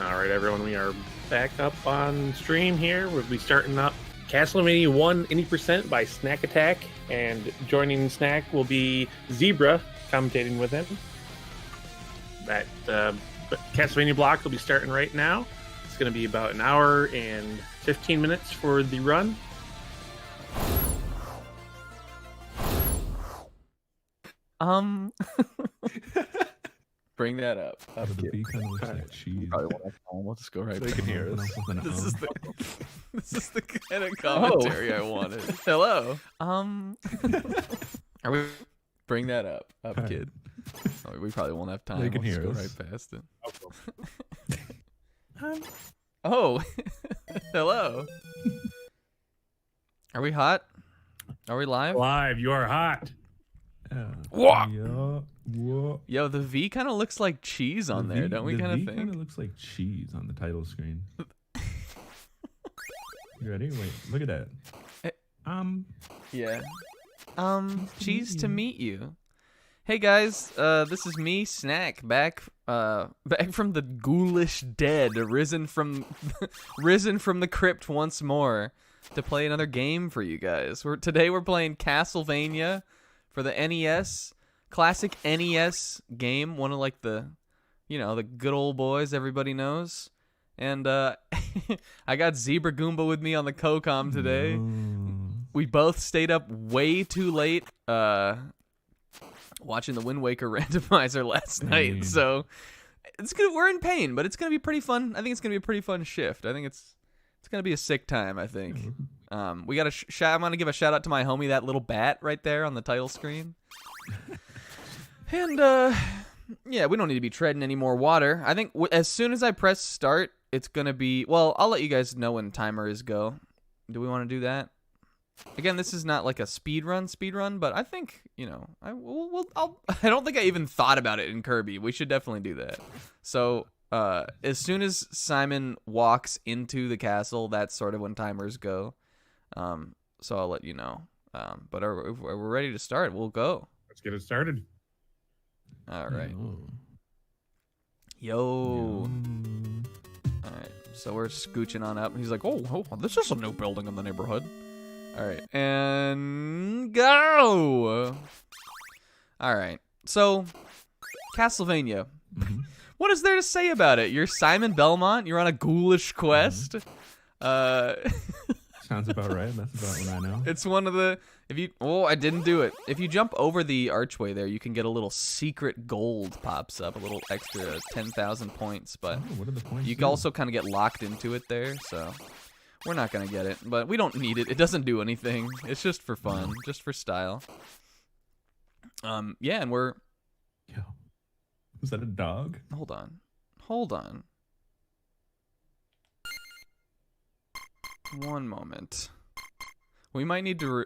All right, everyone, we are back up on stream here. We'll be starting up Castlevania 1 80% by Snack Attack, and joining Snack will be Zebra, commentating with him. That Castlevania block will be starting right now. It's going to be about an hour and 15 minutes for the run. Bring that up. The V kind of looks like cheese. We'll just go right They can hear us. This is the kind of commentary I wanted. Hello. Are we? Bring that up, kid. Oh, we probably won't have time. They can We'll hear just us. go right past it. Oh, hello. Are we hot? Are we live? Live, you are hot. What? Whoa. Yo, the V kind of looks like cheese on there, don't we? Kind of The V think. kind of looks like cheese on the title screen. You ready? Wait, look at that. Yeah. Cheese to meet you. Hey guys, this is me, Snack, back from the ghoulish dead, risen from the crypt once more to play another game for you guys. Today we're playing Castlevania for the NES, classic NES game, one of like the good old boys everybody knows. And I got Zebra Goomba with me on the CoCom today. No. We both stayed up way too late watching the Wind Waker randomizer last night. So it's good. We're in pain, but it's gonna be pretty fun. I think it's gonna be a pretty fun shift. I think it's gonna be a sick time. I think. We got I'm gonna give a shout out to my homie, that little bat right there on the title screen. And yeah, we don't need to be treading any more water. I think as soon as I press start, it's gonna be. Well, I'll let you guys know when timer is go. Do we want to do that? Again, this is not like a speed run, but I think I don't think I even thought about it in Kirby. We should definitely do that. So as soon as Simon walks into the castle, that's sort of when timers go. So I'll let you know. But if we're ready to start, we'll go. Let's get it started. All right. Yo. All right. So we're scooching on up. He's like, oh, this is a new building in the neighborhood. All right, and go. All right, so Castlevania. Mm-hmm. What is there to say about it? You're Simon Belmont. You're on a ghoulish quest. Sounds about right. That's about what I know. It's one of the. I didn't do it. If you jump over the archway there, you can get a little secret gold pops up, a little extra 10,000 points. But what are the points? you can also kind of get locked into it there, so. We're not going to get it, but we don't need it. It doesn't do anything. It's just for fun, just for style. Yeah, and we're... Yo. Is that a dog? Hold on. One moment. We might need to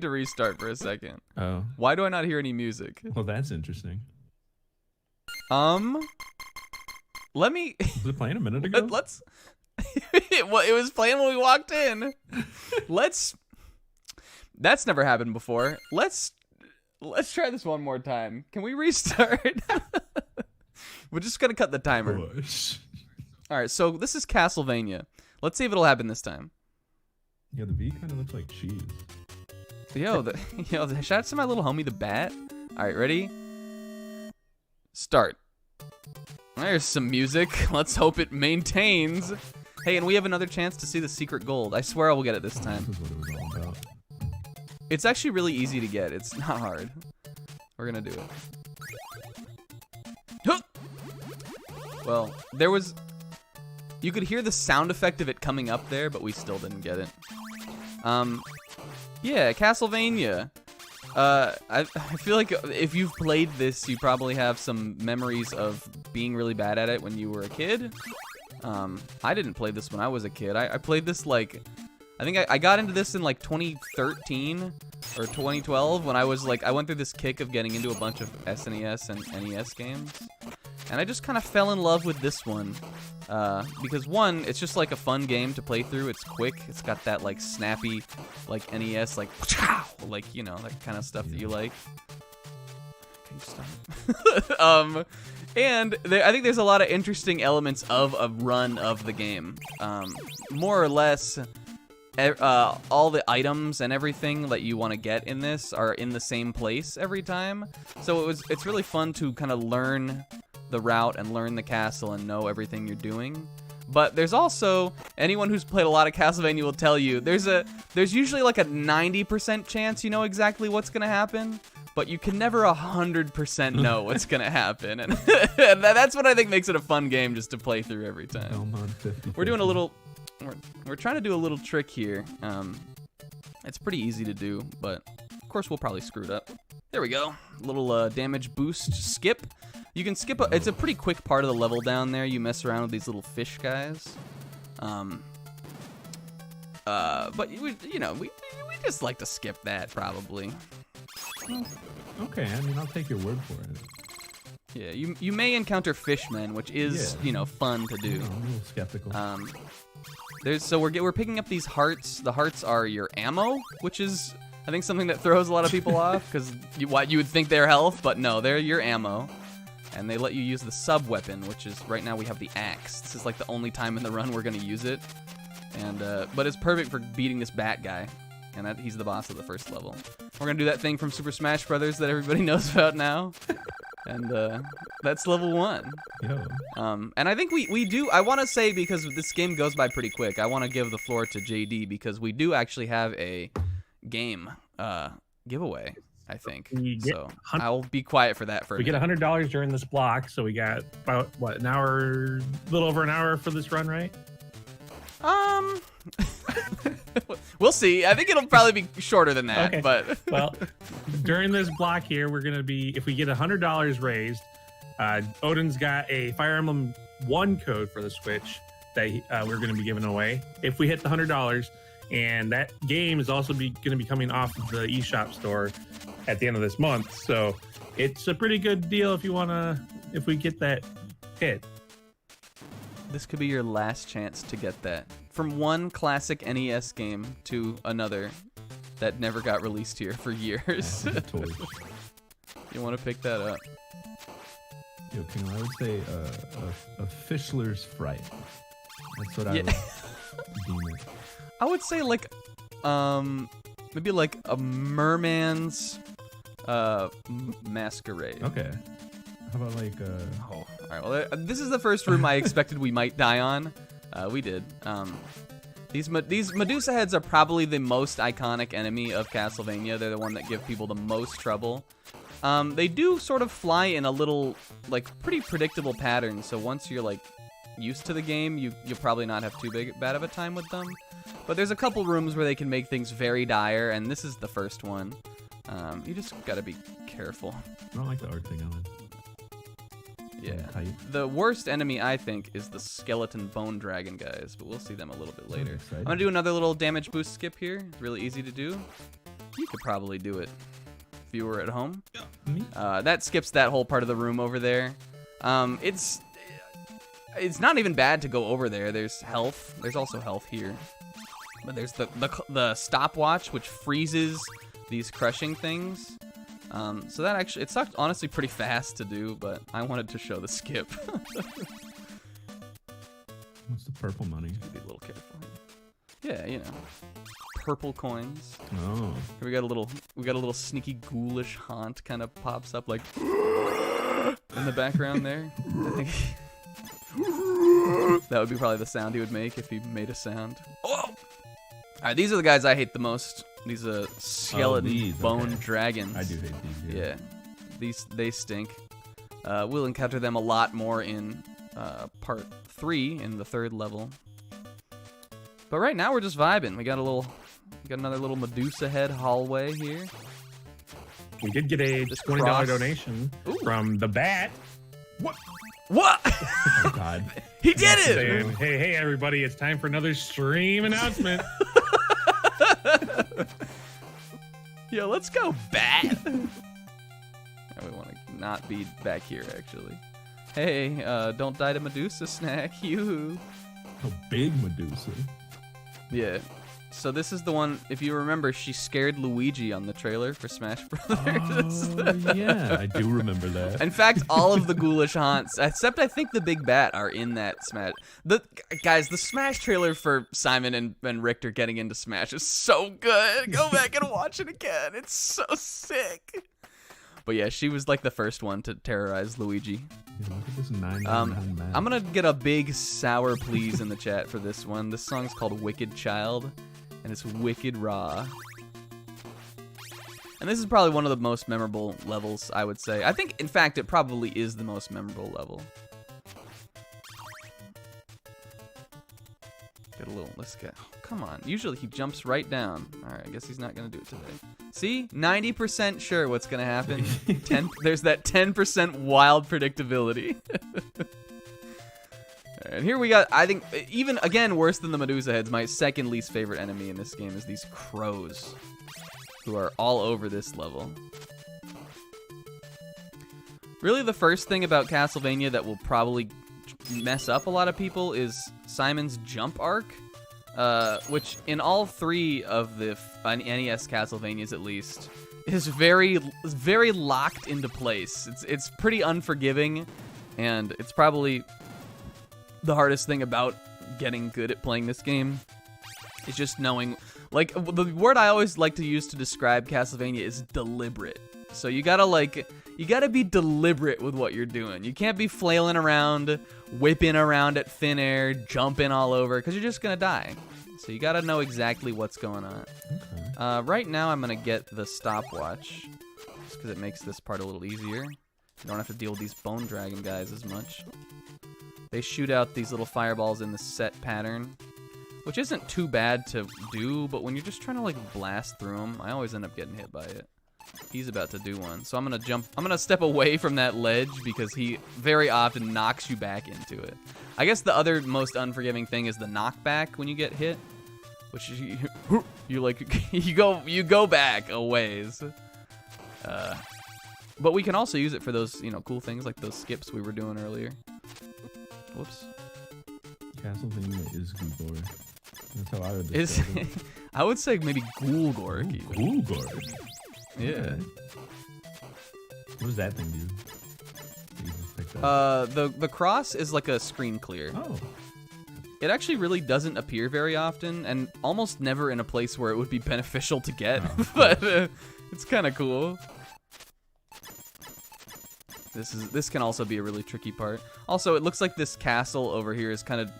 restart for a second. Oh. Why do I not hear any music? Well, that's interesting. Let me... Was it playing a minute ago? Let's... it was playing when we walked in. That's never happened before. Let's try this one more time. Can we restart? We're just gonna cut the timer. All right, so this is Castlevania. Let's see if it'll happen this time. Yeah, the V kind of looks like cheese. Yo, shout out to my little homie, the bat. All right, ready? Start. There's some music. Let's hope it maintains. Hey, and we have another chance to see the secret gold. I swear I will get it this time. This is what it was all about. It's actually really easy to get. It's not hard. We're gonna do it. Huh! Well, you could hear the sound effect of it coming up there, but we still didn't get it. Yeah, Castlevania. I feel like if you've played this, you probably have some memories of being really bad at it when you were a kid. I didn't play this when I was a kid. I played this I think I got into this in like 2013 or 2012 when I went through this kick of getting into a bunch of SNES and NES games. And I just kind of fell in love with this one. Because one, it's just like a fun game to play through. It's quick. It's got that like snappy, like NES, like that kind of stuff that you like. Can you stop? And I think there's a lot of interesting elements of a run of the game. More or less, all the items and everything that you want to get in this are in the same place every time. So it's really fun to kind of learn the route and learn the castle and know everything you're doing. But there's also, anyone who's played a lot of Castlevania will tell you, there's usually like a 90% chance you know exactly what's gonna happen, but you can never 100% know what's gonna happen, and that's what I think makes it a fun game just to play through every time. We're doing a little, we're trying to do a little trick here. It's pretty easy to do, but of course we'll probably screw it up. There we go, little damage boost skip. You can skip, it's a pretty quick part of the level down there. You mess around with these little fish guys. But we just like to skip that, probably. Okay, I mean, I'll take your word for it. Yeah, you may encounter fishmen, which is, fun to do. I'm a little skeptical. So we're picking up these hearts. The hearts are your ammo, which is, I think, something that throws a lot of people off, because you would think they're health, but no, they're your ammo. And they let you use the sub-weapon, which is, right now we have the axe. This is like the only time in the run we're gonna use it. And but it's perfect for beating this bat guy. And he's the boss of the first level. We're gonna do that thing from Super Smash Brothers that everybody knows about now. And that's level 1. Yo. And I think we do, I wanna say, because this game goes by pretty quick, I wanna give the floor to JD, because we do actually have a game giveaway, I think. So I'll be quiet for that for a minute. We get $100 during this block, so we got about, what, an hour, a little over an hour for this run, right? We'll see. I think it'll probably be shorter than that. Okay. But well, during this block here, we're gonna be, if we get $100 raised, Odin's got a Fire Emblem 1 code for the Switch that we're gonna be giving away if we hit the $100. And that game is also going to be coming off of the eShop store at the end of this month. So it's a pretty good deal if we get that hit. This could be your last chance to get that. From one classic NES game to another that never got released here for years. You want to pick that up? Yo, King, I would say a Fischler's Fright. That's what I would deem it. I would say like, maybe like a merman's masquerade. Okay. How about like all right. Well, this is the first room I expected we might die on. We did. These Medusa heads are probably the most iconic enemy of Castlevania. They're the one that give people the most trouble. They do sort of fly in a little, like, pretty predictable pattern. So once you're like used to the game, you'll probably not have too bad of a time with them. But there's a couple rooms where they can make things very dire, and this is the first one. You just gotta be careful. I don't like the art thing on it. Yeah. The worst enemy, I think, is the skeleton bone dragon guys, but we'll see them a little bit later. I'm gonna do another little damage boost skip here. It's really easy to do. You could probably do it if you were at home. That skips that whole part of the room over there. It's not even bad to go over there. There's health. There's also health here. But there's the stopwatch, which freezes these crushing things. So that actually, it sucked honestly pretty fast to do, but I wanted to show the skip. What's the purple money? Be a little careful. Yeah, you know, purple coins. Oh. Here we got a little sneaky ghoulish haunt kind of pops up like in the background there. I think that would be probably the sound he would make if he made a sound. Oh! All right, these are the guys I hate the most. These skeleton bone dragons. I do hate these. Yeah, they stink. We'll encounter them a lot more in part 3 in the 3rd level. But right now we're just vibing. We got another little Medusa head hallway here. We did get a $20 donation from the Bat. What? Oh God. He did it! Saying, hey, everybody! It's time for another stream announcement. Yo, let's go, Bat. We want to not be back here, actually. Hey, don't die to Medusa snack. You. A big Medusa. Yeah. So this is the one, if you remember, she scared Luigi on the trailer for Smash Brothers. Oh, yeah, I do remember that. In fact, all of the ghoulish haunts, except I think the Big Bat, are in that Smash. Guys, the Smash trailer for Simon and Richter getting into Smash is so good. Go back and watch it again. It's so sick. But yeah, she was like the first one to terrorize Luigi. Yeah, look at this 999 map. I'm gonna get a big sour please in the chat for this one. This song's called Wicked Child, and it's wicked raw. And this is probably one of the most memorable levels, I would say. I think, in fact, it probably is the most memorable level. Get a little, let's get, oh, come on. Usually he jumps right down. All right, I guess he's not gonna do it today. See, 90% sure what's gonna happen. There's that 10% wild predictability. And here we got, I think, even, again, worse than the Medusa heads, my second least favorite enemy in this game is these crows, who are all over this level. Really, the first thing about Castlevania that will probably mess up a lot of people is Simon's jump arc, which in all three of the NES Castlevanias, at least, is very locked into place. It's pretty unforgiving, and it's probably the hardest thing about getting good at playing this game is just knowing, like, the word I always like to use to describe Castlevania is deliberate. So you gotta be deliberate with what you're doing. You can't be flailing around, whipping around at thin air, jumping all over, because you're just gonna die. So you gotta know exactly what's going on. Okay. Right now I'm gonna get the stopwatch, just because it makes this part a little easier. You don't have to deal with these bone dragon guys as much. They shoot out these little fireballs in the set pattern, which isn't too bad to do, but when you're just trying to like blast through them, I always end up getting hit by it. He's about to do one, so I'm gonna step away from that ledge because he very often knocks you back into it. I guess the other most unforgiving thing is the knockback when you get hit, which is you like you go back a ways. But we can also use it for those, you know, cool things like those skips we were doing earlier. Whoops. Castlevania is Ghoul-Gorg. That's how I would describe it. I would say maybe Ghoul-Gorg. Ghoul-Gorg. Yeah. Okay. What does that thing do? You just picked up? The cross is like a screen clear. Oh. It actually really doesn't appear very often, and almost never in a place where it would be beneficial to get. Oh, but it's kind of cool. This can also be a really tricky part. Also, it looks like this castle over here is kind of,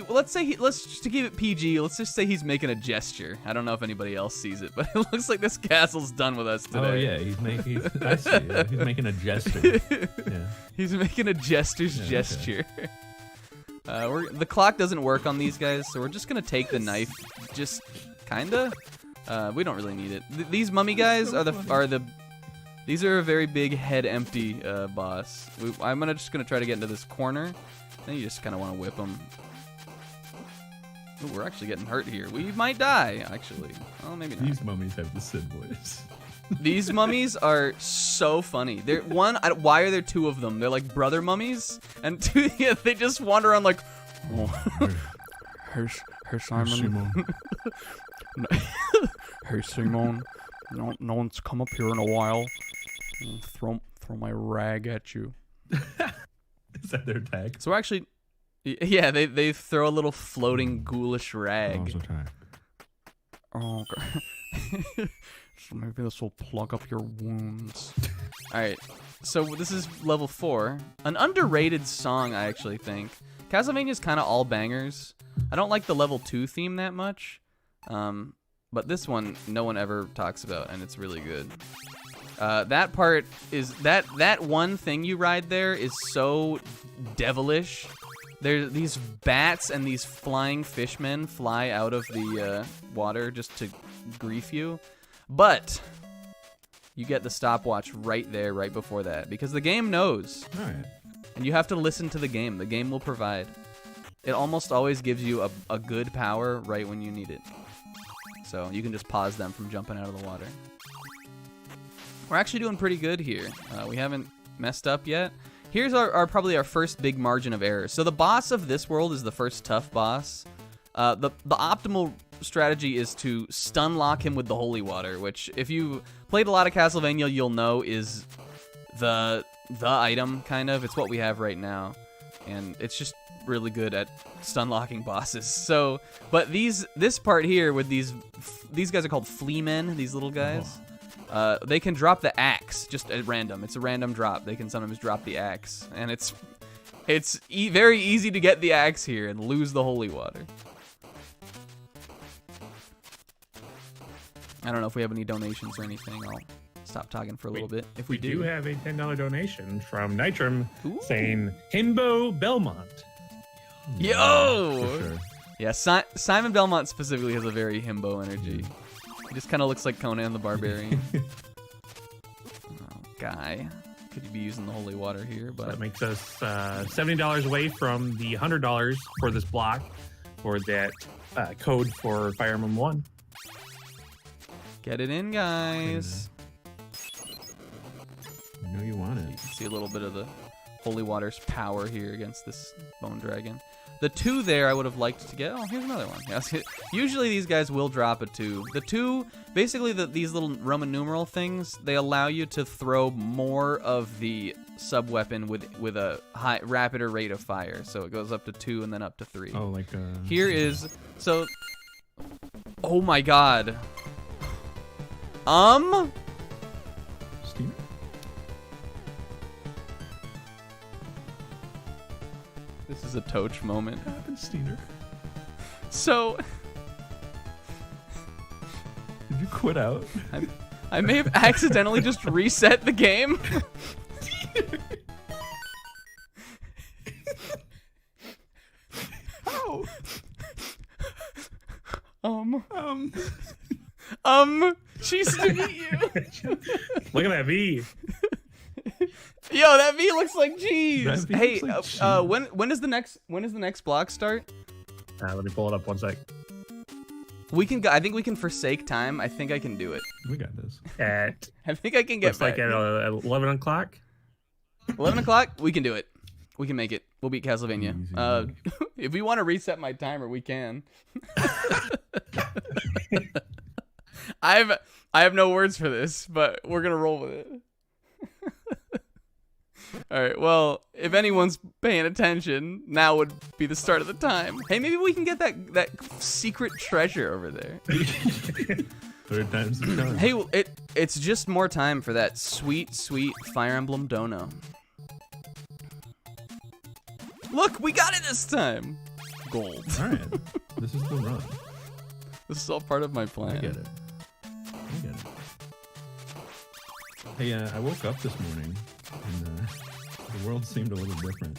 let's just to keep it PG, let's just say he's making a gesture. I don't know if anybody else sees it, but it looks like this castle's done with us today. Oh yeah, I see. Yeah, he's making a gesture. Yeah. He's making a gesture's gesture. Okay. The clock doesn't work on these guys, so we're just gonna take the knife, just kinda. We don't really need it. These mummy guys these are a very big head empty boss. I'm just gonna try to get into this corner. Then you just kind of want to whip them. Ooh, we're actually getting hurt here. We might die, actually. Oh, maybe not. These mummies have the Sid voice. These mummies are so funny. Why are there two of them? They're like brother mummies, and two, yeah, they just wander around like, oh, hey Simon. Hey Simon. No one's come up here in a while. I'll throw my rag at you. Is that their tag? So actually, yeah, they throw a little floating ghoulish rag. Oh, okay. So maybe this will plug up your wounds. All right, so this is level 4. An underrated song, I actually think. Castlevania's kind of all bangers. I don't like the level 2 theme that much, but this one no one ever talks about, and it's really good. That part is that one thing you ride there is so devilish. There's these bats and these flying fishmen fly out of the water just to grief you, but you get the stopwatch right there, right before that, because the game knows. All right. And you have to listen to the game. The game will provide. It almost always gives you a good power right when you need it. So you can just pause them from jumping out of the water. We're actually doing pretty good here. We haven't messed up yet. Here's probably our first big margin of error. So the boss of this world is the first tough boss. The optimal strategy is to stun lock him with the holy water, which if you played a lot of Castlevania, you'll know is the item, kind of. It's what we have right now, and it's just really good at stun locking bosses. So, but this part here with these guys are called flea men, these little guys. They can drop the axe just at random. It's a random drop. They can sometimes drop the axe, and it's very easy to get the axe here and lose the holy water. I don't know if we have any donations or anything. I'll stop talking for a little bit. If we do have a $10 donation from Nitram saying Himbo Belmont. Yo! For sure. Yeah, Simon Belmont specifically has a very himbo energy. He just kind of looks like Conan the Barbarian. Oh, guy. Could you be using the holy water here? But that makes us $70 away from the $100 for this block for that code for Fire Emblem 1. Get it in, guys. I know you want it. You can see a little bit of the holy water's power here against this bone dragon. The 2 there I would have liked to get. Oh, here's another one. Yes. Usually these guys will drop a 2. The 2, basically these little Roman numeral things, they allow you to throw more of the sub-weapon with a rapider rate of fire. So it goes up to 2 and then up to 3. Oh, like here is, so, oh my god. Steamer? This is a Toch moment. What happened, Steiner? So, Did you quit out? I may have accidentally just reset the game. How? She's to meet you. Look at that V. Yo, that V looks like cheese. That V Hey, looks like when does the next block start? Let me pull it up one sec. We can go, I think we can forsake time. I think I can do it. We got this. At I think I can get looks like back. at 11 o'clock. 11 o'clock? We can do it. We can make it. We'll beat Castlevania. Easy. If we want to reset my timer, we can. I have no words for this, but we're gonna roll with it. All right. Well, if anyone's paying attention, now would be the start of the time. Hey, maybe we can get that secret treasure over there. Third time's the charm. Hey, it's just more time for that sweet Fire Emblem Dono. Look, we got it this time. Gold. All right. This is the run. This is all part of my plan. I get it. Hey, I woke up this morning and the world seemed a little different.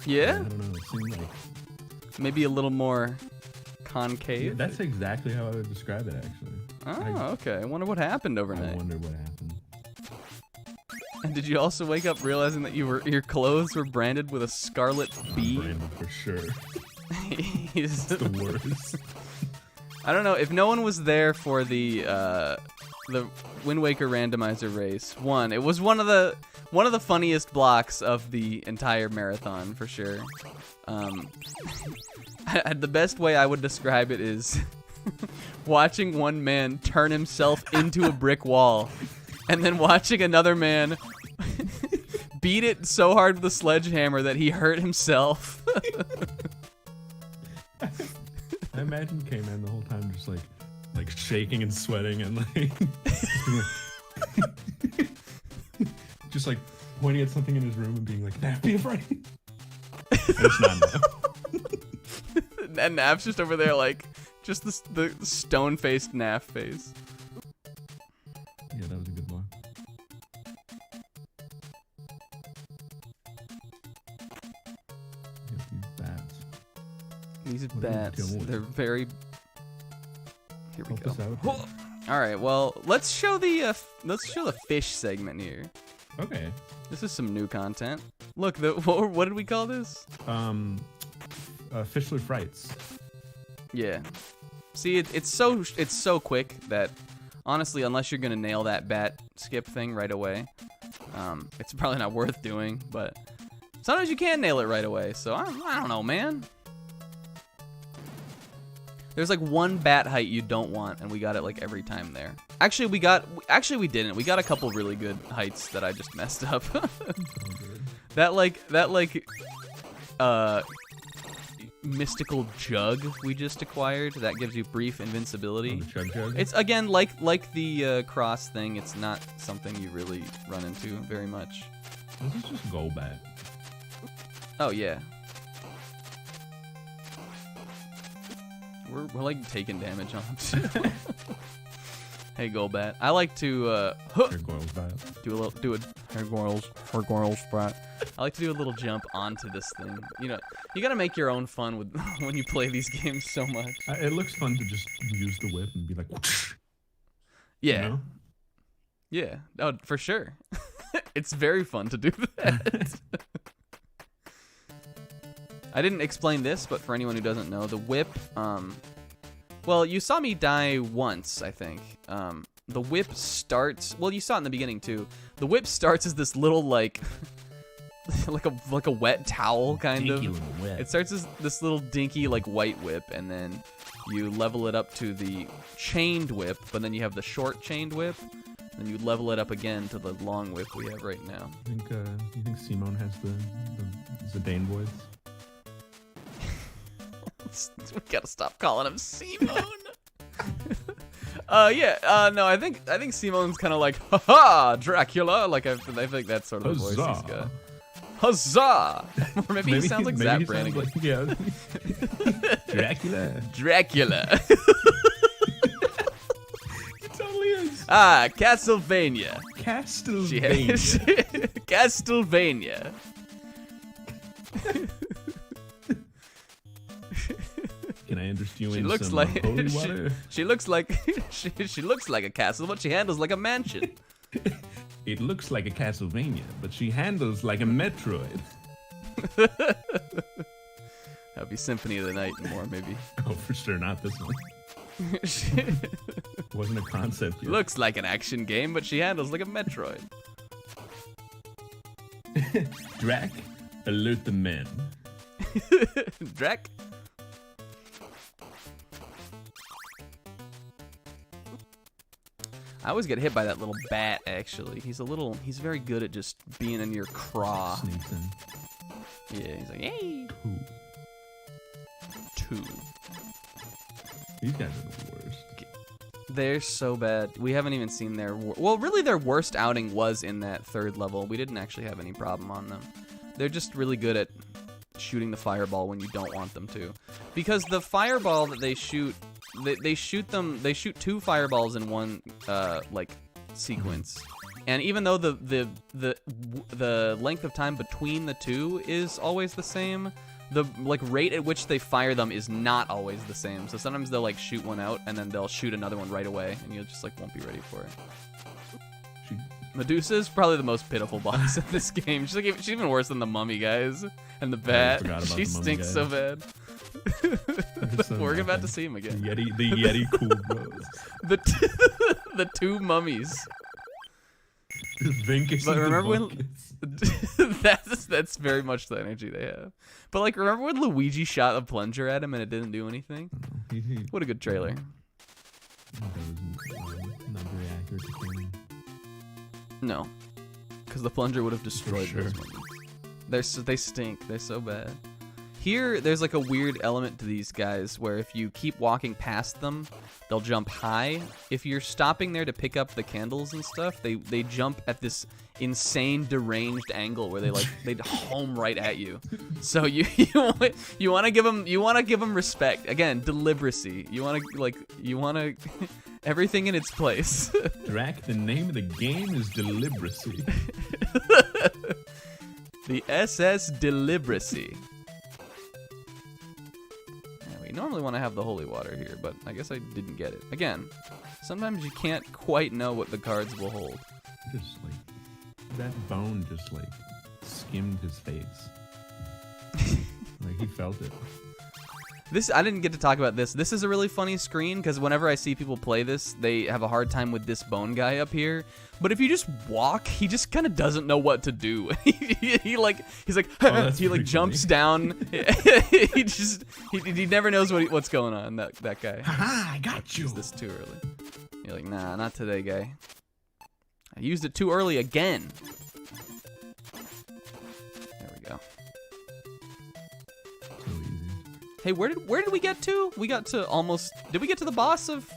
Yeah? I don't know. It seemed like Maybe a little more concave. yeah, that's exactly how I would describe it, actually. Oh, okay. I wonder what happened I overnight. wonder what happened. And did you also wake up realizing that your clothes were branded with a scarlet bee? Brandon, for sure. He's The worst. I don't know if no one was there for the Wind Waker randomizer race. It was one of the funniest blocks of the entire marathon for sure. The best way I would describe it is watching one man turn himself into a brick wall, and then watching another man beat it so hard with a sledgehammer that he hurt himself. I imagine K-Man the whole time just like shaking and sweating and like just like pointing at something in his room and being like, "Nah, be afraid." It's not Nav. And Nav's just over there like just the stone-faced Nav face. Yeah, that was a good one. These What are you bats, doing? they're very. Here we Help go. us out. All right, well, let's show the fish segment here. Okay. This is some new content. Look, what did we call this? Fischler Frights. Yeah. See, it's so quick that honestly, unless you're gonna nail that bat skip thing right away, it's probably not worth doing. But sometimes you can nail it right away. So I don't know, man. There's like one bat height you don't want, and we got it like every time there. Actually, we didn't. We got a couple really good heights that I just messed up. that mystical jug we just acquired that gives you brief invincibility. Oh, the jug? It's again like the cross thing. It's not something you really run into very much. This is just Golbat. Oh yeah. We're like taking damage on him. Hey Golbat. I like to do a Gargoyle sprat. I like to do a little jump onto this thing. You know, you gotta make your own fun with when you play these games so much. It looks fun to just use the whip and be like, whoosh, yeah, you know? Yeah, oh for sure. It's very fun to do that. I didn't explain this, but for anyone who doesn't know, the whip, well, you saw me die once, I think. The whip starts, well, you saw it in the beginning too. The whip starts as this little, like, like a wet towel, kind of. It starts as this little dinky, like, white whip, and then you level it up to the chained whip, but then you have the short chained whip, and you level it up again to the long whip we have right now. You think Simone has the Zidane voice? We gotta stop calling him Simone. No, I think Simone's kind of like, ha Dracula. Like I think that's sort of the voice he's got. Huzzah! Or maybe he sounds like Zap Brannigan. Like, yeah. Dracula. Dracula. It totally is. Castlevania. Castlevania. Castlevania. Can I interest you She in looks some like holy water? she looks like she looks like a castle, but she handles like a mansion. It looks like a Castlevania, but she handles like a Metroid. That'd be Symphony of the Night more, maybe. Oh, for sure, not this one. Wasn't a concept yet. Looks like an action game, but she handles like a Metroid. Drac, alert the men. Drac. I always get hit by that little bat, actually. He's very good at just being in your craw. Sneaks in. Yeah, he's like, hey. Two. These guys are the worst. They're so bad. We haven't even seen their... Well, really, their worst outing was in that third level. We didn't actually have any problem on them. They're just really good at shooting the fireball when you don't want them to. Because the fireball that they shoot... They shoot two fireballs in one like sequence, and even though the length of time between the two is always the same, the like rate at which they fire them is not always the same. So sometimes they'll like shoot one out and then they'll shoot another one right away, and you just like won't be ready for it. Medusa's probably the most pitiful boss in this game. She's even worse than the mummy guys and the bat. She stinks so bad. We're about to see him again. The Yeti cool bros. The two mummies. Vinkus But and remember when Devunkus. that's very much the energy they have. But like, remember when Luigi shot a plunger at him and it didn't do anything? What a good trailer. That was not very accurate to killing. No, because the plunger would have destroyed sure. those mummies. They stink. They're so bad. Here, there's like a weird element to these guys where if you keep walking past them, they'll jump high. If you're stopping there to pick up the candles and stuff, they jump at this insane deranged angle where they'd home right at you. So you want to give them respect. Again, deliberacy. You want to everything in its place. Drac, the name of the game is deliberacy. The SS deliberacy. We normally want to have the holy water here, but I guess I didn't get it. Again, sometimes you can't quite know what the cards will hold. Just like that bone just like skimmed his face. Like he felt it. This I didn't get to talk about this. This is a really funny screen because whenever I see people play this, they have a hard time with this bone guy up here. But if you just walk, he just kind of doesn't know what to do. he's like he like jumps down. he never knows what's going on. That guy. Haha, I got you. Use this too early. You're like, nah, not today, guy. I used it too early again. There we go. So easy. Hey, where did we get to? We got to almost. Did we get to the boss of?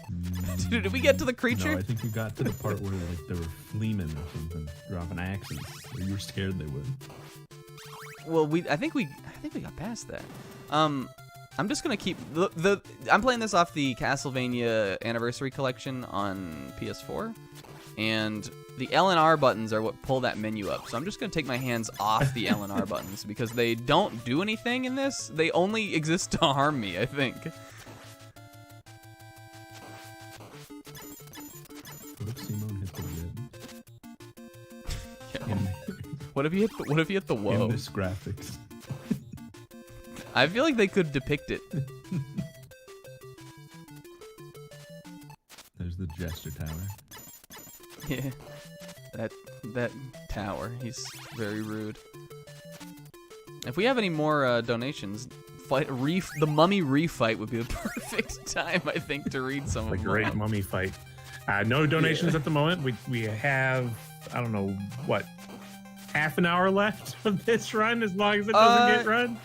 Did we get to the creature? No, I think we got to the part where like there were fleamen or something dropping axes. Or you were scared they would. Well, I think we got past that. I'm just gonna keep I'm playing this off the Castlevania Anniversary Collection on PS4, and the L and R buttons are what pull that menu up. So I'm just gonna take my hands off the L and R buttons because they don't do anything in this. They only exist to harm me, I think. What if Simone hit the lid? What if you hit the whoa? In this graphics. I feel like they could depict it. There's the Jester Tower. Yeah. That tower. He's very rude. If we have any more donations, the mummy refight would be the perfect time, I think, to read some of The them. great mummy fight. No donations at the moment. We have, I don't know, what, half an hour left of this run, as long as it doesn't get run.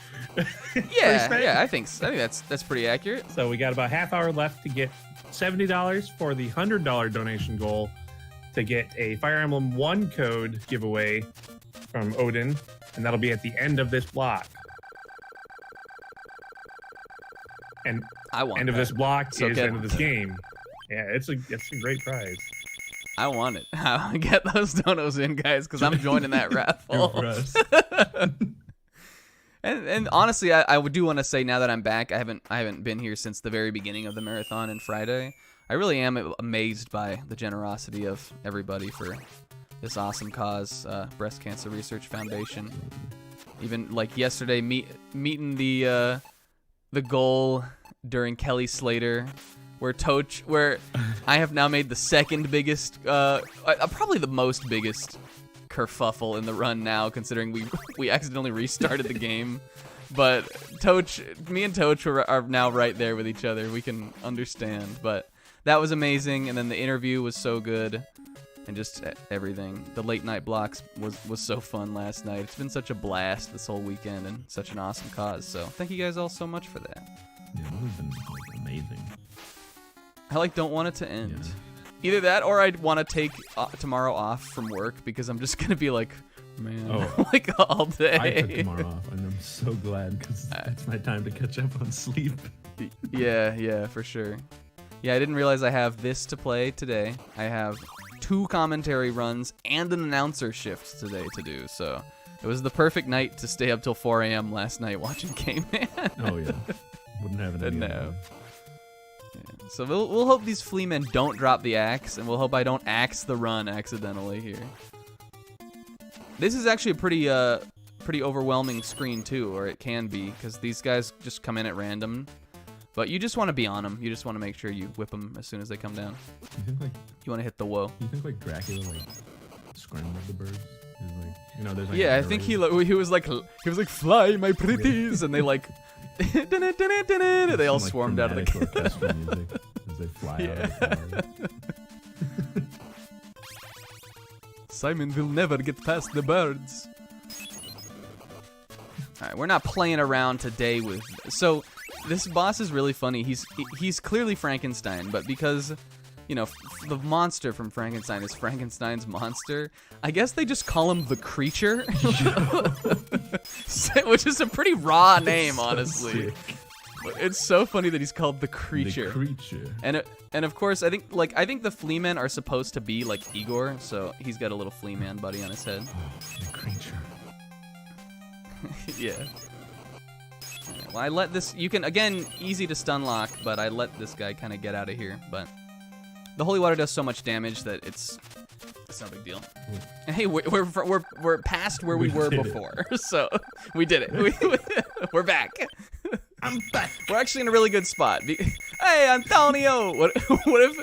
Yeah, I think that's pretty accurate. So we got about half hour left to get $70 for the $100 donation goal to get a Fire Emblem 1 code giveaway from Odin, and that'll be at the end of this block. And end of this block is end of this game. Yeah, it's a great prize. I want it. Get those donos in, guys, because I'm joining that raffle. For us. And honestly, I do want to say now that I'm back, I haven't been here since the very beginning of the marathon and Friday. I really am amazed by the generosity of everybody for this awesome cause, Breast Cancer Research Foundation. Even like yesterday, meeting the goal during Kelly Slater, where I have now made the second biggest, probably the most biggest kerfuffle in the run now, considering we accidentally restarted the game. But me and Toch are now right there with each other. We can understand. But that was amazing, and then the interview was so good, and just everything. The late night blocks was so fun last night. It's been such a blast this whole weekend, and such an awesome cause. So thank you guys all so much for that. Yeah, that would have been like, amazing. I don't want it to end. Yeah. Either that, or I'd want to take tomorrow off from work because I'm just gonna be like, man, like all day. I took tomorrow off, and I'm so glad because it's my time to catch up on sleep. Yeah, for sure. Yeah, I didn't realize I have this to play today. I have 2 commentary runs and an announcer shift today to do. So it was the perfect night to stay up till 4 a.m. last night watching K-Man. Oh yeah, wouldn't have it. No. Yeah. So we'll hope these flea men don't drop the axe, and we'll hope I don't axe the run accidentally here. This is actually a pretty overwhelming screen too, or it can be, because these guys just come in at random. But you just want to be on them. You just want to make sure you whip them as soon as they come down. You think like you want to hit the whoa. You think like Dracula like scrambled the birds? Like, you know, there's like yeah, I think he was like fly my pretties, and they like they all like swarmed out of the orchestral music as they fly out of the tower. Simon will never get past the birds. All right, we're not playing around today with. So this boss is really funny. He's clearly Frankenstein, but because the monster from Frankenstein is Frankenstein's monster, I guess they just call him the Creature, which is a pretty raw name, honestly. It's so funny that he's called the Creature. The Creature. And of course, I think the Flea Men are supposed to be like Igor, so he's got a little Flea Man buddy on his head. Oh, the Creature. Yeah. Well, I let this. You can again easy to stun lock, but I let this guy kind of get out of here. But the holy water does so much damage that it's no big deal. Hey, we're past where we were before, so we did it. We're back. I'm back. We're actually in a really good spot. Hey, Antonio! What if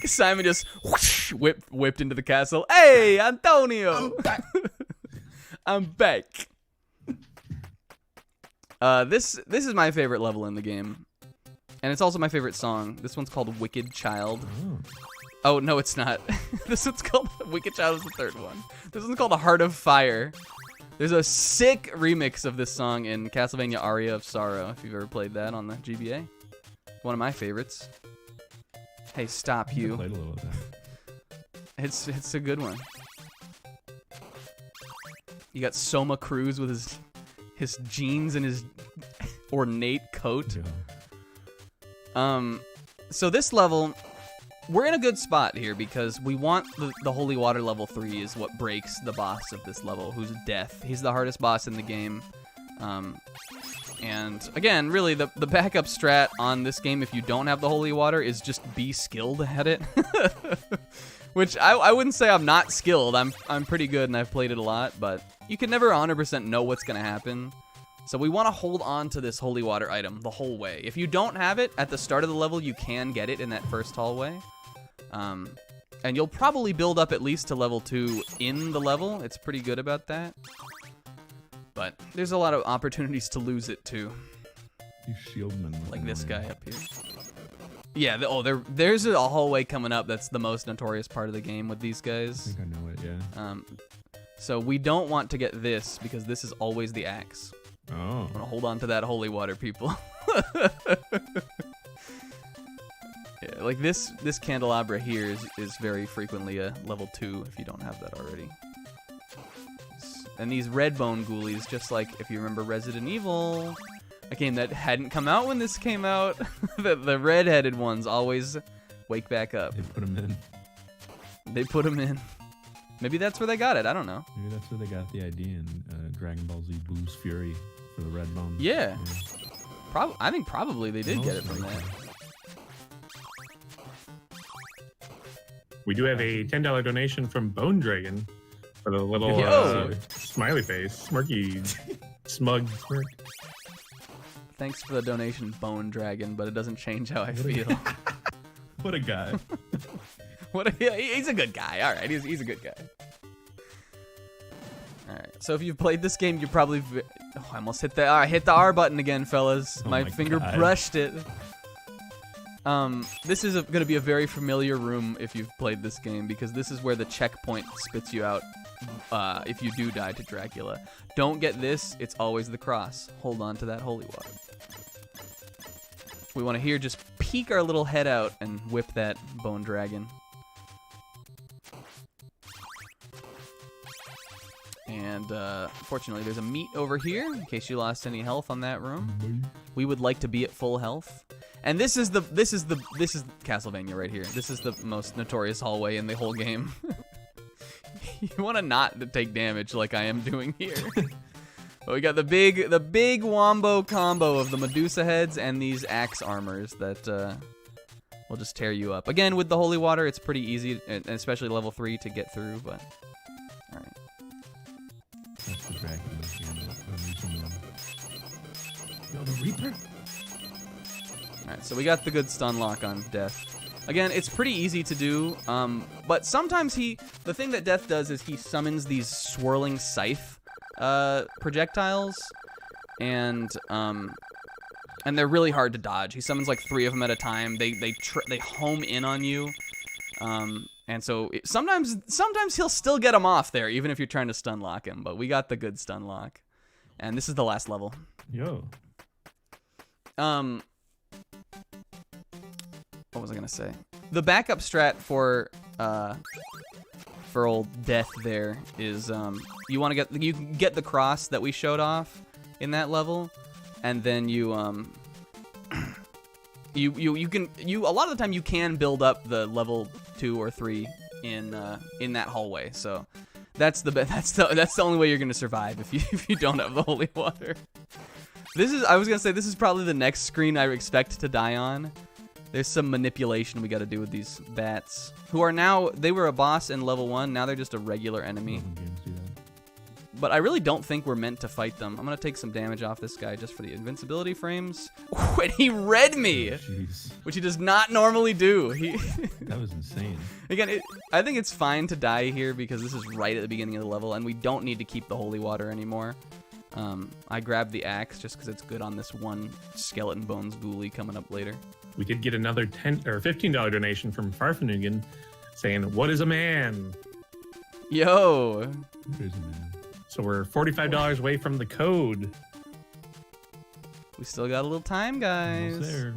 Simon just whoosh, whipped into the castle? Hey, Antonio! I'm back. I'm back. This is my favorite level in the game, and it's also my favorite song. This one's called "Wicked Child." Oh no, it's not. This one's called "Wicked Child" is the third one. This one's called "A Heart of Fire." There's a sick remix of this song in Castlevania Aria of Sorrow, if you've ever played that on the GBA. One of my favorites. Hey, stop you. I played a little of that. It's a good one. You got Soma Cruz with his jeans and his ornate coat. Yeah. So this level, we're in a good spot here because we want the Holy Water level 3 is what breaks the boss of this level, who's Death. He's the hardest boss in the game. And again, really, the backup strat on this game, if you don't have the Holy Water, is just be skilled at it. Which I wouldn't say I'm not skilled. I'm pretty good and I've played it a lot, but you can never 100% know what's going to happen. So we want to hold on to this Holy Water item the whole way. If you don't have it at the start of the level, you can get it in that first hallway. And you'll probably build up at least to level 2 in the level. It's pretty good about that. But there's a lot of opportunities to lose it too. These shieldmen. Like this guy up here. Yeah, there's a hallway coming up that's the most notorious part of the game with these I guys. think I know it, yeah. So we don't want to get this because this is always the axe. Oh. I want to hold on to that Holy Water, people. Yeah, like this candelabra here is very frequently a level 2 if you don't have that already. And these red bone ghoulies, just like if you remember Resident Evil, a game that hadn't come out when this came out, the red-headed ones always wake back up. They put them in. They put them in. Maybe that's where they got it. I don't know. Maybe that's where they got the idea in Dragon Ball Z Boo's Fury for the red bones. Yeah. I think probably they did get it from that. We do have a $10 donation from Bone Dragon for the little smiley face, smirky, smug smirk. Thanks for the donation, Bone Dragon, but it doesn't change how I feel. What a guy. He's a good guy. All right, he's a good guy. All right. So if you've played this game, you probably I almost hit the R button again, fellas. Oh my my finger God. brushed it. This is going to be a very familiar room if you've played this game because this is where the checkpoint spits you out if you do die to Dracula. Don't get this. It's always the cross. Hold on to that Holy Water. We want to here just peek our little head out and whip that Bone Dragon. And fortunately, there's a meat over here in case you lost any health on that room. We would like to be at full health. And this is Castlevania right here. This is the most notorious hallway in the whole game. You want to not take damage like I am doing here. But we got the big wombo combo of the Medusa heads and these axe armors that will just tear you up. Again, with the Holy Water, it's pretty easy, and especially level 3 to get through. But all right. That's the dragon. Yo, the Reaper? Alright, so we got the good stun lock on Death. Again, it's pretty easy to do, but sometimes the thing that Death does is he summons these swirling scythe projectiles, and they're really hard to dodge. He summons like 3 of them at a time. They home in on you, and so sometimes he'll still get them off there, even if you're trying to stun lock him. But we got the good stun lock, and this is the last level. Yo. What was I gonna say? The backup strat for old Death there is you want to get the cross that we showed off in that level, and then you can a lot of the time you can build up the level 2 or 3 in that hallway. So that's the only way you're gonna survive if you don't have the Holy Water. I was gonna say this is probably the next screen I expect to die on. There's some manipulation we got to do with these bats, who are now, they were a boss in level 1, now they're just a regular enemy. Games do But I really don't think we're meant to fight them. I'm going to take some damage off this guy just for the invincibility frames. When he read me, Jeez. which he does not normally do. That was insane. Again, I think it's fine to die here because this is right at the beginning of the level, and we don't need to keep the holy water anymore. I grabbed the axe just because it's good on this one skeleton bones ghoulie coming up later. We did get another $10 or $15 donation from Farfanugan saying, "What is a man?" Yo. There's a man. So we're $45 away from the code. We still got a little time, guys. Almost there.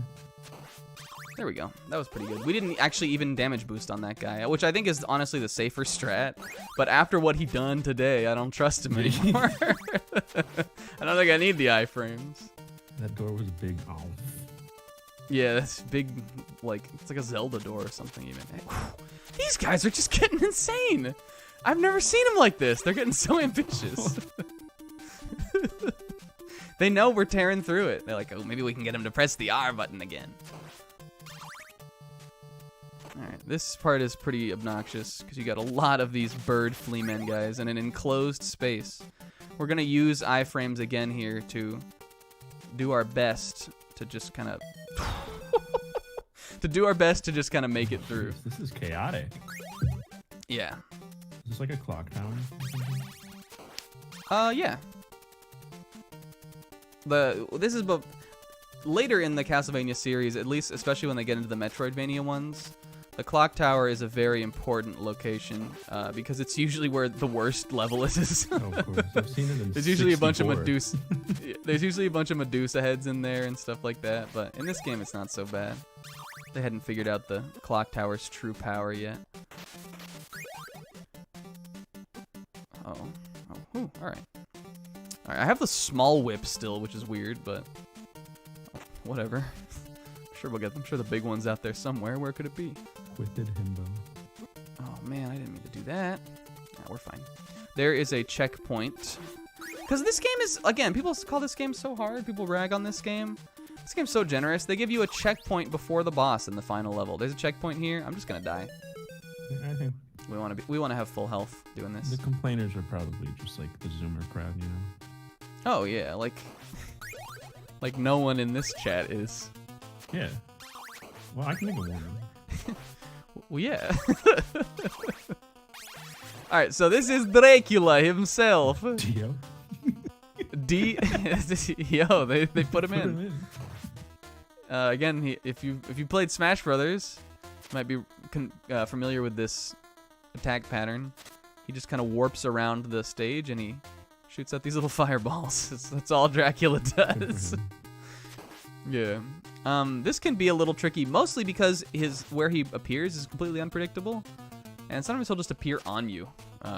There we go. That was pretty good. We didn't actually even damage boost on that guy, which I think is honestly the safer strat. But after what he done today, I don't trust him anymore. I don't think I need the iframes. That door was big. Oh. Yeah, that's big, like, it's like a Zelda door or something even. These guys are just getting insane. I've never seen them like this. They're getting so ambitious. They know we're tearing through it. They're like, oh, maybe we can get him to press the R button again. Alright, this part is pretty obnoxious because you got a lot of these bird flea men guys in an enclosed space. We're going to use iframes again here to do our best to just kind of... make it through. This is chaotic. Yeah. Is this like a clock tower? Yeah. This is later in the Castlevania series, at least, especially when they get into the Metroidvania ones. The clock tower is a very important location because it's usually where the worst level is. Oh, of course. I've seen it in There's usually 64. a bunch of Medusa. There's usually a bunch of Medusa heads in there and stuff like that. But in this game, it's not so bad. They hadn't figured out the clock tower's true power yet. Oh, ooh, all right. All right. I have the small whip still, which is weird, but whatever. I'm sure we'll get them. I'm sure the big one's out there somewhere. Where could it be? Quitted himbo. Oh man, I didn't mean to do that. Nah, we're fine. There is a checkpoint. Because this game is, again, people call this game so hard. People rag on this game. This game's so generous. They give you a checkpoint before the boss in the final level. There's a checkpoint here. I'm just gonna die. I think We want to have full health doing this. the complainers are probably just like the Zoomer crowd, you know? Oh yeah, like no one in this chat is. Yeah. Well, I can think of one. Well, yeah. All right, so this is Dracula himself. Dio. Yo, they put him in. Again, if you played Smash Brothers, you might be familiar with this attack pattern. He just kind of warps around the stage and he shoots out these little fireballs. That's all Dracula does. Yeah. This can be a little tricky, mostly because where he appears is completely unpredictable, and sometimes he'll just appear on you,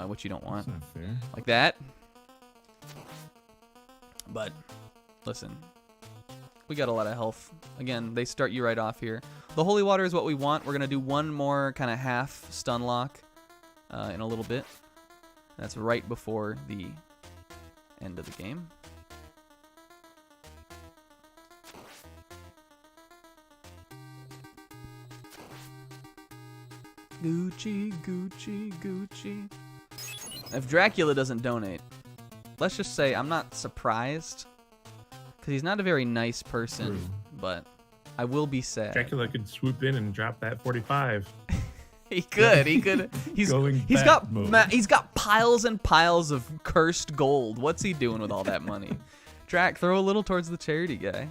which you don't want. That's not fair. Like that. But listen, we got a lot of health. Again, they start you right off here. The holy water is what we want. We're gonna do one more kind of half stun lock in a little bit. That's right before the end of the game. Gucci, Gucci, Gucci. If Dracula doesn't donate, let's just say I'm not surprised, because he's not a very nice person, True. but I will be sad. Dracula could swoop in and drop that 45. He could. He's got piles and piles of cursed gold. What's he doing with all that money? Drac, throw a little towards the charity guy.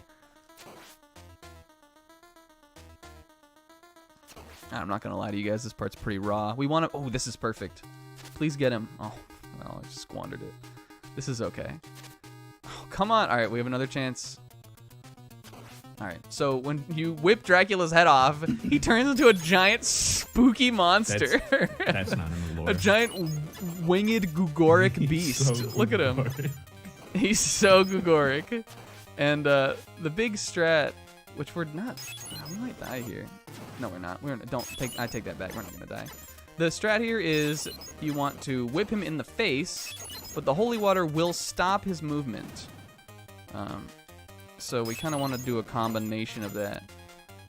I'm not gonna lie to you guys. This part's pretty raw. We want to. Oh, this is perfect. Please get him. Oh, well, I just squandered it. This is okay. Oh, come on. All right, we have another chance. All right. So when you whip Dracula's head off, he turns into a giant spooky monster. That's not in the lore. A giant winged Gugoric He's beast. so Look at him. Gugoric. He's so Gugoric. And the big strat, which we're not. We might die here. No, we're not. I take that back. We're not gonna die. The strat here is you want to whip him in the face, but the holy water will stop his movement. So we kind of want to do a combination of that.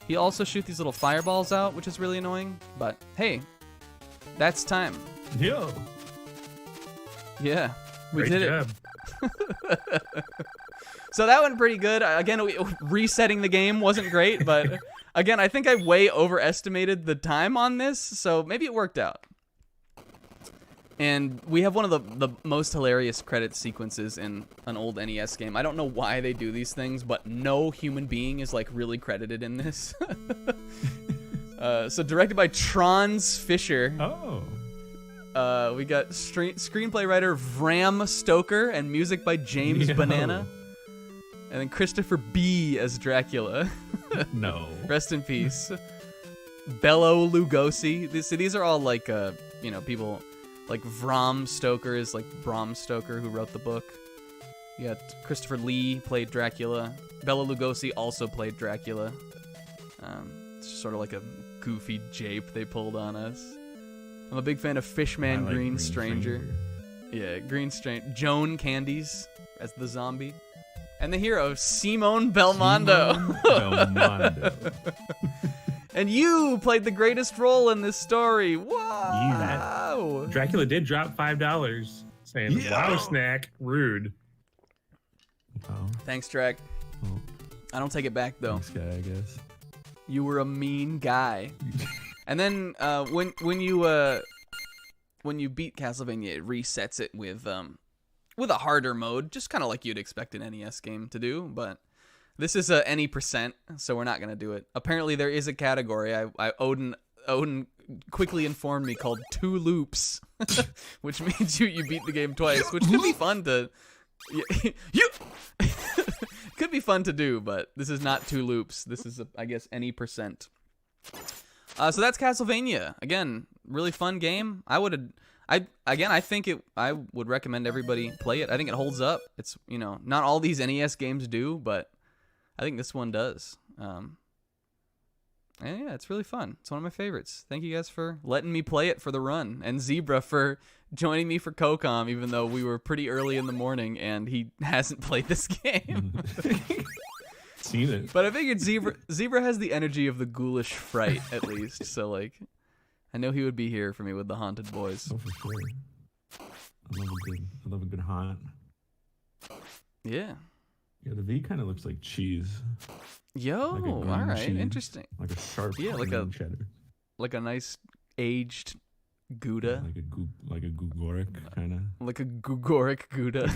He also shoots these little fireballs out, which is really annoying. But hey, that's time. Yo. Yeah. We Great did job. it. So that went pretty good. Again, resetting the game wasn't great, but again, I think I way overestimated the time on this, so maybe it worked out. And we have one of the most hilarious credit sequences in an old NES game. I don't know why they do these things, but no human being is like really credited in this. So directed by Trans Fisher. Oh. We got screenplay writer Bram Stoker and music by James Banana. And then Christopher B. as Dracula. No. Rest in peace. Bello Lugosi. These are all like, people... Like Bram Stoker is like Bram Stoker who wrote the book. You got Christopher Lee played Dracula. Bela Lugosi also played Dracula. It's just sort of like a goofy jape they pulled on us. I'm a big fan of Fishman Green Stranger. Yeah, Green Stranger. Joan Candies as the zombie. And the hero, Simone Belmondo. And you played the greatest role in this story. Wow. Dracula did drop $5 saying, wow, snack, rude. Oh. Thanks, Drac. Oh. I don't take it back, though. Thanks, guy, I guess. You were a mean guy. And then when you beat Castlevania, it resets it with a harder mode, just kind of like you'd expect an NES game to do, but... This is a any percent, so we're not gonna do it. Apparently, there is a category. Odin quickly informed me called 2 loops, which means you beat the game twice, which could be fun to. Could be fun to do, but this is not 2 loops. This is, I guess, any percent. So that's Castlevania. Again, really fun game. I think I would recommend everybody play it. I think it holds up. It's not all these NES games do, but. I think this one does. And yeah, it's really fun. It's one of my favorites. Thank you guys for letting me play it for the run. And Zebra for joining me for CoCom, even though we were pretty early in the morning and he hasn't played this game. Seen it. But I figured Zebra has the energy of the ghoulish fright, at least. So, like, I know he would be here for me with the Haunted Boys. Oh, for sure. I love a good haunt. Yeah. Yeah, the V kind of looks like cheese. Yo, like all right, cheese. interesting. Like a sharp cheddar. Like a nice aged Gouda. Yeah, like a Gugoric kind of. Like a Gugoric Gouda.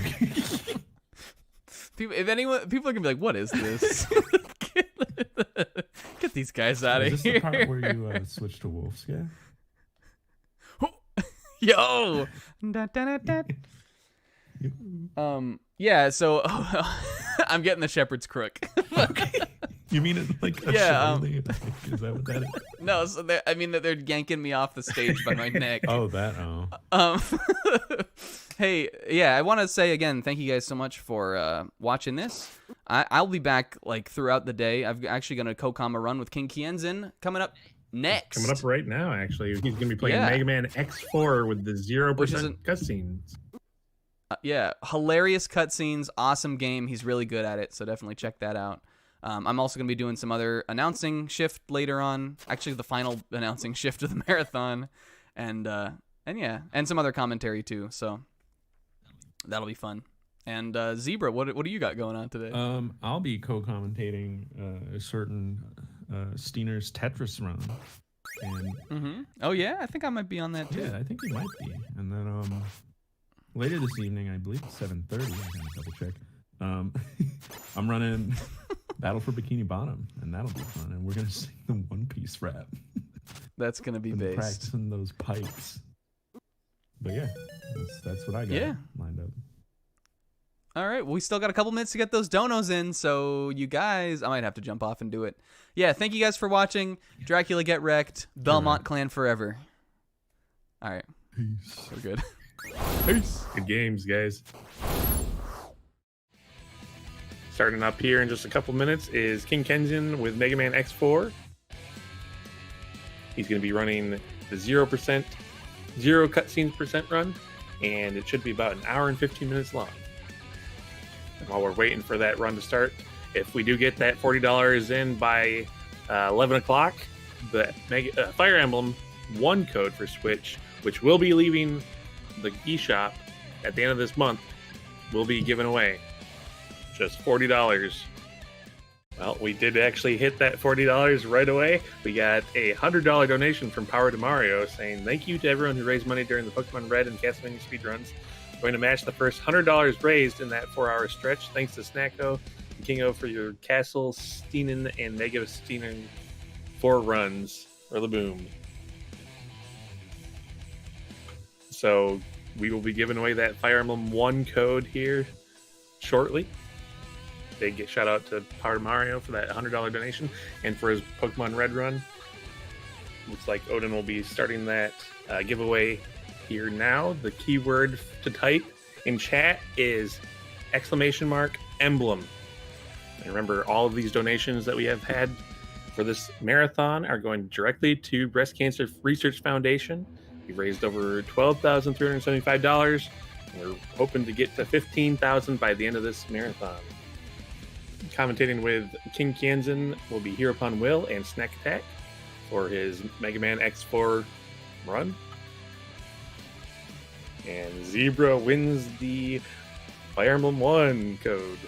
People are gonna be like, "What is this?" Get these guys out of here. Is this the part where you switch to wolf scare? Yo. Yeah, so I'm getting the shepherd's crook. You mean it like a shoulder? Is that what that is? No, so I mean that they're yanking me off the stage by my neck. Oh, that. Hey, yeah, I want to say again, thank you guys so much for watching this. I'll be back like throughout the day. I'm actually gonna CoCom a run with King Kienzin coming up next. Coming up right now, actually. He's gonna be playing Mega Man X4 with the 0% cutscenes. Yeah, hilarious cutscenes, awesome game. He's really good at it, so definitely check that out. I'm also going to be doing some other announcing shift later on. Actually, the final announcing shift of the marathon, and some other commentary too. So that'll be fun. And Zebra, what do you got going on today? I'll be co-commentating a certain Steiner's Tetris run. And Oh yeah, I think I might be on that too. Yeah, I think you might be. And then later this evening, I believe it's 7:30. I'm gonna double check. I'm running Battle for Bikini Bottom, and that'll be fun. And we're gonna sing the One Piece rap. That's gonna be based. Practicing those pipes. But yeah, that's what I got lined up. All right, well, we still got a couple minutes to get those donos in, so you guys, I might have to jump off and do it. Yeah, thank you guys for watching. Dracula Get Wrecked. Belmont Clan forever. All right. Peace. We're good. Peace. Good games, guys. Starting up here in just a couple minutes is King Kenzin with Mega Man X4. He's going to be running the 0% zero cutscenes percent run, and it should be about an hour and 15 minutes long. And while we're waiting for that run to start, if we do get that $40 in by 11 o'clock, the Fire Emblem 1 code for Switch, which will be leaving the eShop at the end of this month will be given away. Just $40. Well, we did actually hit that $40 right away. We got a $100 donation from Power to Mario saying, thank you to everyone who raised money during the Pokemon Red and Castlevania speedruns. Going to match the first $100 raised in that 4-hour stretch. Thanks to Snacko and Kingo for your Castle, Steenen, and Mega Steenen 4 runs for the boom. So we will be giving away that Fire Emblem 1 code here shortly. Big shout out to Power Mario for that $100 donation and for his Pokemon Red run. Looks like Odin will be starting that giveaway here now. The keyword to type in chat is !emblem. And remember, all of these donations that we have had for this marathon are going directly to Breast Cancer Research Foundation. We've raised over $12,375. We're hoping to get to $15,000 by the end of this marathon. Commentating with King Kianzin will be Hereupon Will and Snack Attack for his Mega Man X4 run. And Zebra wins the Fire Emblem 1 code.